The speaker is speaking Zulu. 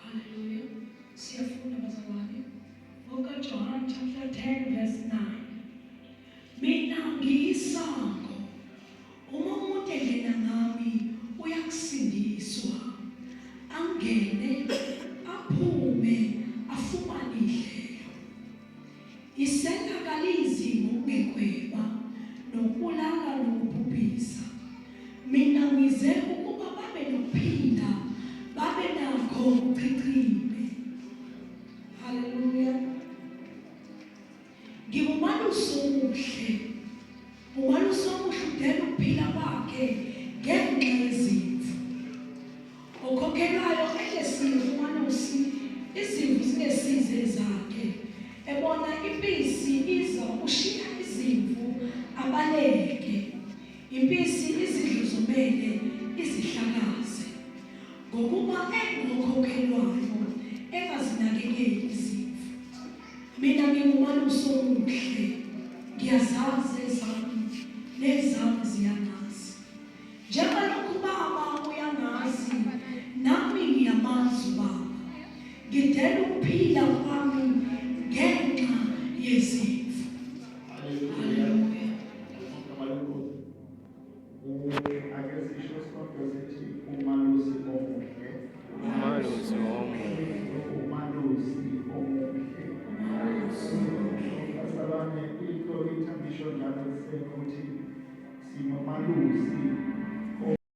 Hallelujah. Siyafunda bazalwane. Ngoka John chapter 10 verse 9. Mina ngiyisango. Uma umuntu engena ngami uyakusindiswa. Angene, aphume, afumane idlelo. Isenakalizi ngokungegweba nokulala nokubhubhisa. Mina ngize ukuba babe nokuphinda, babe nakho ukuchichime. Hallelujah. Ngiwumaluso omuhle. Umaluso omuhle udela ukuphila kwakhe ngenxa yezimvu. Okhokhelwayo elesizwe umalusi izimvu zinesize zakhe. Ebona impisi iza ushiya izimvu abaleke. Impisi izidluzumele izihlakaze. Ngokuba engokhokhelwayo engazinakekeli izimvu. Mina ngingumalusi omuhle. Ngiyazazi ezami nezami ziyanazi. Njengalokhu Baba uyangazi, nami ngiyamazi Baba. Ngidela ukuphila kwami ngenxa yezimvu. Hallelujah. Ake sisho sonke sithi umalusi omuhle. Umalusi omuhle. Umalusi omuhle. Bazalwane into ithandisho njalo ukuthi sinomalusi